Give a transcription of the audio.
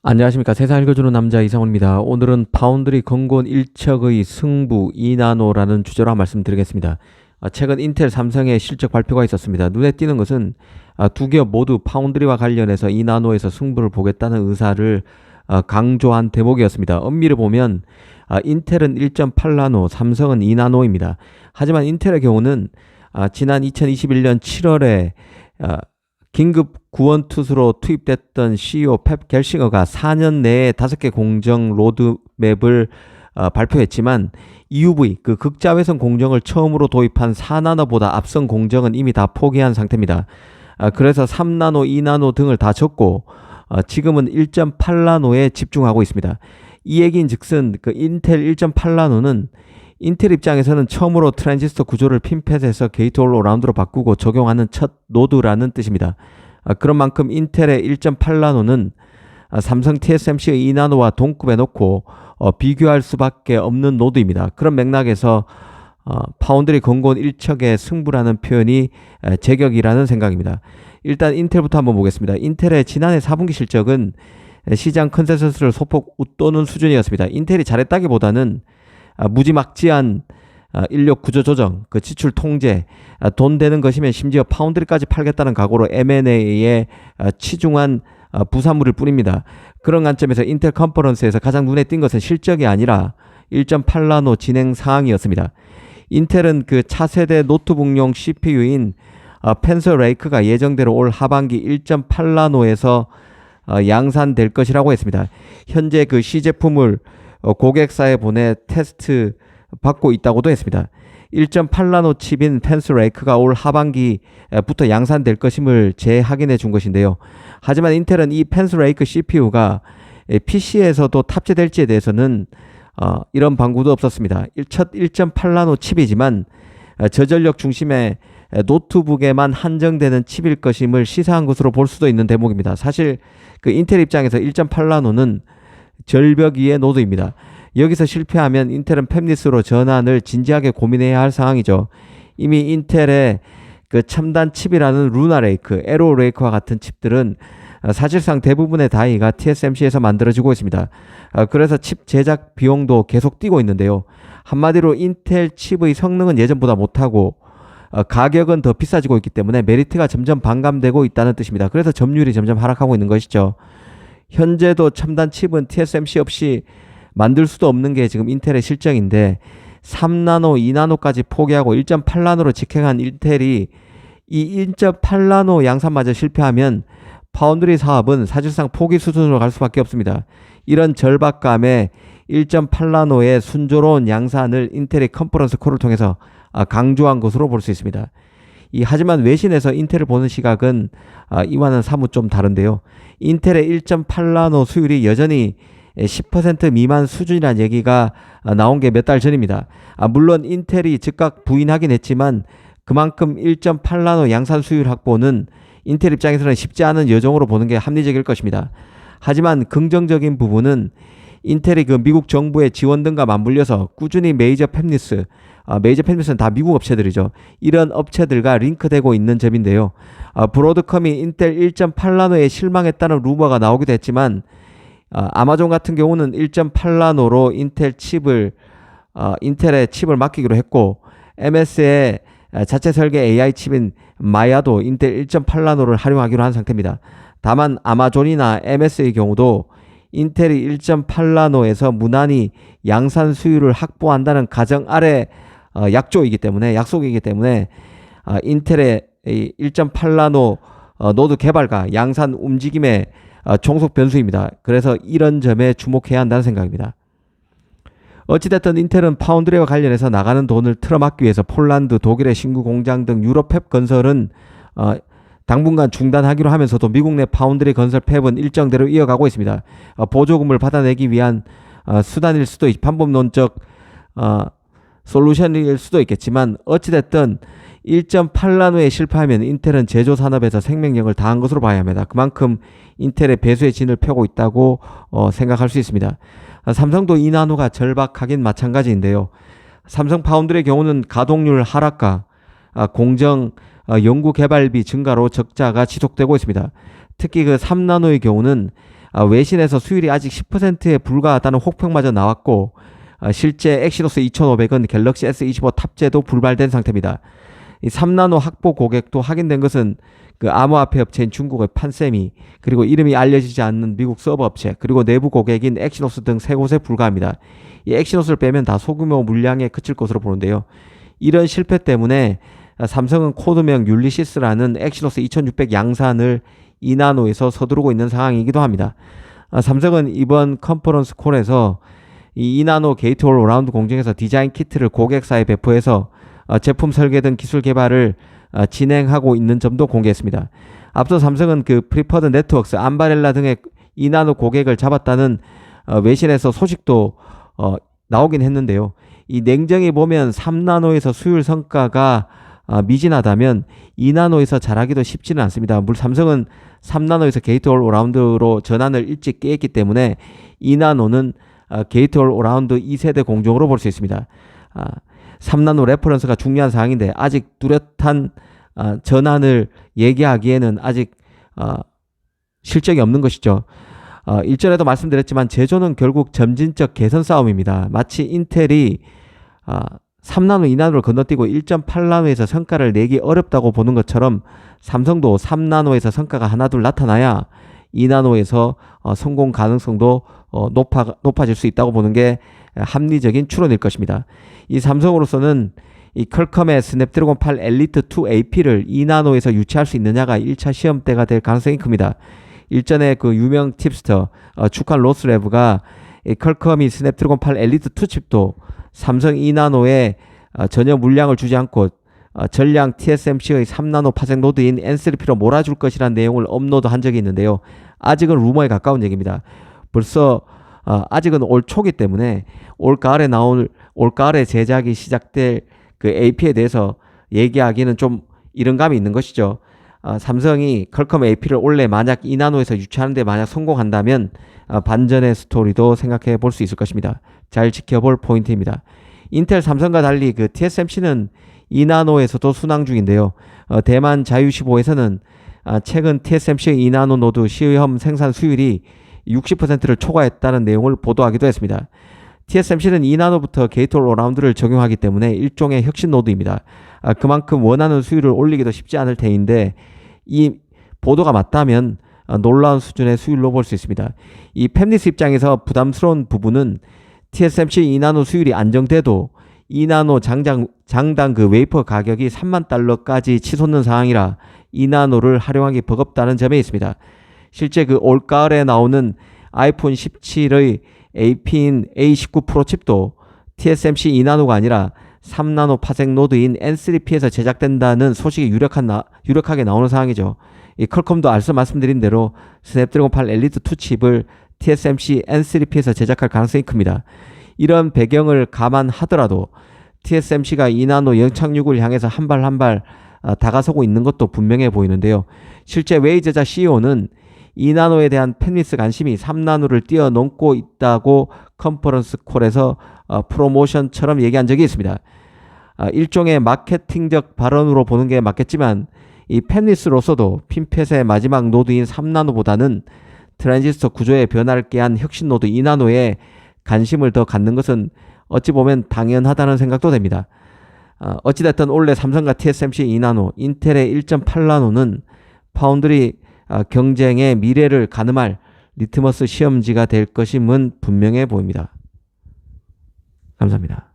안녕하십니까. 세상 읽어주는 남자 이상훈입니다. 오늘은 파운드리 건곤 1척의 승부 2나노라는 주제로 한 말씀 드리겠습니다. 최근 인텔, 삼성의 실적 발표가 있었습니다. 눈에 띄는 것은 두 기업 모두 파운드리와 관련해서 2나노에서 승부를 보겠다는 의사를 강조한 대목이었습니다. 엄밀히 보면 인텔은 1.8나노, 삼성은 2나노입니다. 하지만 인텔의 경우는 지난 2021년 7월에 긴급 구원 투수로 투입됐던 CEO 펩 겔싱어가 4년 내에 5개 공정 로드맵을 발표했지만 EUV, 그 극자외선 공정을 처음으로 도입한 4나노보다 앞선 공정은 이미 다 포기한 상태입니다. 그래서 3나노, 2나노 등을 다 접고 지금은 1.8나노에 집중하고 있습니다. 이 얘기인 즉슨 그 인텔 1.8나노는 인텔 입장에서는 처음으로 트랜지스터 구조를 핀팻에서 게이트 올라운드로 바꾸고 적용하는 첫 노드라는 뜻입니다. 그런 만큼 인텔의 1.8나노는 삼성 TSMC의 2나노와 동급에 놓고 비교할 수밖에 없는 노드입니다. 그런 맥락에서 파운드리 건곤 1척의 승부라는 표현이 제격이라는 생각입니다. 일단 인텔부터 한번 보겠습니다. 인텔의 지난해 4분기 실적은 시장 컨센서스를 소폭 웃도는 수준이었습니다. 인텔이 잘했다기보다는 무지막지한 인력 구조 조정, 그 지출 통제, 돈 되는 것이면 심지어 파운드리까지 팔겠다는 각오로 M&A에 치중한 부산물일 뿐입니다. 그런 관점에서 인텔 컨퍼런스에서 가장 눈에 띈 것은 실적이 아니라 1.8나노 진행 상황이었습니다. 인텔은 그 차세대 노트북용 CPU인 펜서 레이크가 예정대로 올 하반기 1.8나노에서 양산될 것이라고 했습니다. 현재 그 시제품을 고객사에 보내 테스트 받고 있다고도 했습니다. 1.8나노 칩인 펜스 레이크가 올 하반기부터 양산될 것임을 재확인해 준 것인데요. 하지만 인텔은 이 펜스 레이크 CPU가 PC에서도 탑재될지에 대해서는 이런 방구도 없었습니다. 첫 1.8나노 칩이지만 저전력 중심의 노트북에만 한정되는 칩일 것임을 시사한 것으로 볼 수도 있는 대목입니다. 사실 그 인텔 입장에서 1.8나노는 절벽 위의 노드입니다. 여기서 실패하면 인텔은 팹리스로 전환을 진지하게 고민해야 할 상황이죠. 이미 인텔의 그 첨단 칩이라는 루나 레이크, 에로 레이크와 같은 칩들은 사실상 대부분의 다이가 TSMC에서 만들어지고 있습니다. 그래서 칩 제작 비용도 계속 뛰고 있는데요. 한마디로 인텔 칩의 성능은 예전보다 못하고 가격은 더 비싸지고 있기 때문에 메리트가 점점 반감되고 있다는 뜻입니다. 그래서 점유율이 점점 하락하고 있는 것이죠. 현재도 첨단 칩은 TSMC 없이 만들 수도 없는 게 지금 인텔의 실정인데 3나노, 2나노까지 포기하고 1.8나노로 직행한 인텔이 이 1.8나노 양산마저 실패하면 파운드리 사업은 사실상 포기 수준으로 갈 수밖에 없습니다. 이런 절박감에 1.8나노의 순조로운 양산을 인텔이 컨퍼런스 콜을 통해서 강조한 것으로 볼 수 있습니다. 하지만 외신에서 인텔을 보는 시각은 이와는 사뭇 좀 다른데요. 인텔의 1.8나노 수율이 여전히 10% 미만 수준이라는 얘기가 나온 게 몇 달 전입니다. 물론 인텔이 즉각 부인하긴 했지만 그만큼 1.8나노 양산 수율 확보는 인텔 입장에서는 쉽지 않은 여정으로 보는 게 합리적일 것입니다. 하지만 긍정적인 부분은 인텔이 그 미국 정부의 지원 등과 맞물려서 꾸준히 메이저 팹리스는 다 미국 업체들이죠. 이런 업체들과 링크되고 있는 점인데요. 브로드컴이 인텔 1.8나노에 실망했다는 루머가 나오기도 했지만 아마존 같은 경우는 1.8나노로 인텔의 칩을 맡기기로 했고 MS의 자체 설계 AI 칩인 마야도 인텔 1.8나노를 활용하기로 한 상태입니다. 다만 아마존이나 MS의 경우도 인텔이 1.8나노에서 무난히 양산 수율을 확보한다는 가정 아래 약속이기 때문에 인텔의 1.8나노 노드 개발과 양산 움직임의 종속 변수입니다. 그래서 이런 점에 주목해야 한다는 생각입니다. 어찌됐든 인텔은 파운드리와 관련해서 나가는 돈을 틀어막기 위해서 폴란드, 독일의 신규 공장 등 유럽 팹 건설은 당분간 중단하기로 하면서도 미국 내 파운드리 건설 팹은 일정대로 이어가고 있습니다. 보조금을 받아내기 위한 수단일 수도 반복론적 솔루션일 수도 있겠지만 어찌됐든 1.8나노에 실패하면 인텔은 제조 산업에서 생명력을 다한 것으로 봐야 합니다. 그만큼 인텔의 배수의 진을 펴고 있다고 생각할 수 있습니다. 삼성도 2나노가 절박하긴 마찬가지인데요. 삼성 파운드리의 경우는 가동률 하락과 공정 연구 개발비 증가로 적자가 지속되고 있습니다. 특히 그 3나노의 경우는 외신에서 수율이 아직 10%에 불과하다는 혹평마저 나왔고 실제 엑시노스 2500은 갤럭시 S25 탑재도 불발된 상태입니다. 이 3나노 확보 고객도 확인된 것은 그 암호화폐 업체인 중국의 판세미, 그리고 이름이 알려지지 않는 미국 서버 업체, 그리고 내부 고객인 엑시노스 등 세 곳에 불과합니다. 이 엑시노스를 빼면 다 소규모 물량에 그칠 것으로 보는데요. 이런 실패 때문에 삼성은 코드명 율리시스라는 엑시노스 2600 양산을 2나노에서 서두르고 있는 상황이기도 합니다. 삼성은 이번 컨퍼런스 콜에서 이 2나노 게이트올 어라운드 공정에서 디자인 키트를 고객사에 배포해서 제품 설계 등 기술 개발을 진행하고 있는 점도 공개했습니다. 앞서 삼성은 그 프리퍼드 네트워크스, 암바렐라 등의 2나노 고객을 잡았다는 외신에서 소식도 나오긴 했는데요. 이 냉정히 보면 3나노에서 수율 성과가 미진하다면 2나노에서 잘하기도 쉽지는 않습니다. 물론 삼성은 3나노에서 게이트올 어라운드로 전환을 일찍 깨했기 때문에 2나노는 게이트올 어라운드 2세대 공정으로 볼 수 있습니다. 3나노 레퍼런스가 중요한 사항인데 아직 뚜렷한 전환을 얘기하기에는 아직 실적이 없는 것이죠. 일전에도 말씀드렸지만 제조는 결국 점진적 개선 싸움입니다. 마치 인텔이 3나노, 2나노를 건너뛰고 1.8나노에서 성과를 내기 어렵다고 보는 것처럼 삼성도 3나노에서 성과가 하나둘 나타나야 2나노에서 성공 가능성도 높아질 수 있다고 보는 게 합리적인 추론일 것입니다. 이 삼성으로서는 이 퀄컴의 스냅드래곤 8 엘리트 2 AP를 2나노에서 유치할 수 있느냐가 1차 시험대가 될 가능성이 큽니다. 일전에 그 유명 팁스터 축한 로스레브가 퀄컴이 스냅드래곤 8 엘리트 2 칩도 삼성 2나노에 전혀 물량을 주지 않고 전량 TSMC의 3나노 파생 노드인 N3P로 몰아줄 것이라는 내용을 업로드한 적이 있는데요. 아직은 루머에 가까운 얘기입니다. 벌써 아직은 올 초기 때문에 올 가을에 제작이 시작될 그 AP에 대해서 얘기하기는 좀 이른 감이 있는 것이죠. 삼성이 퀄컴 AP를 올해 만약 2나노에서 유치하는데 만약 성공한다면 반전의 스토리도 생각해 볼 수 있을 것입니다. 잘 지켜볼 포인트입니다. 인텔 삼성과 달리 그 TSMC는 2나노에서도 순항 중인데요. 대만 자유15에서는 최근 TSMC의 2나노 노드 시험 생산 수율이 60%를 초과했다는 내용을 보도하기도 했습니다. TSMC는 2나노부터 게이트올 어라운드를 적용하기 때문에 일종의 혁신 노드입니다. 그만큼 원하는 수율을 올리기도 쉽지 않을 테인데 이 보도가 맞다면 놀라운 수준의 수율로 볼 수 있습니다. 이 팹리스 입장에서 부담스러운 부분은 TSMC 2나노 수율이 안정돼도 2나노 장당 그 웨이퍼 가격이 3만 달러까지 치솟는 상황이라 2나노를 활용하기 버겁다는 점에 있습니다. 실제 그 올가을에 나오는 아이폰 17의 AP인 A19 프로 칩도 TSMC 2나노가 아니라 3나노 파생 노드인 N3P에서 제작된다는 소식이 유력하게 나오는 상황이죠. 이 퀄컴도 앞서 말씀드린 대로 스냅드래곤 8 엘리트 2 칩을 TSMC N3P에서 제작할 가능성이 큽니다. 이런 배경을 감안하더라도 TSMC가 2나노 영착륙을 향해서 한 발 한 발 다가서고 있는 것도 분명해 보이는데요. 실제 웨이제자 CEO는 2나노에 대한 팹리스 관심이 3나노를 뛰어넘고 있다고 컨퍼런스 콜에서 프로모션처럼 얘기한 적이 있습니다. 일종의 마케팅적 발언으로 보는 게 맞겠지만 이 팹리스로서도 핀펫의 마지막 노드인 3나노보다는 트랜지스터 구조의 변화를 깨한 혁신 노드 2나노에 관심을 더 갖는 것은 어찌 보면 당연하다는 생각도 됩니다. 어찌됐든 올해 삼성과 TSMC 2나노, 인텔의 1.8나노는 파운드리 경쟁의 미래를 가늠할 리트머스 시험지가 될 것임은 분명해 보입니다. 감사합니다.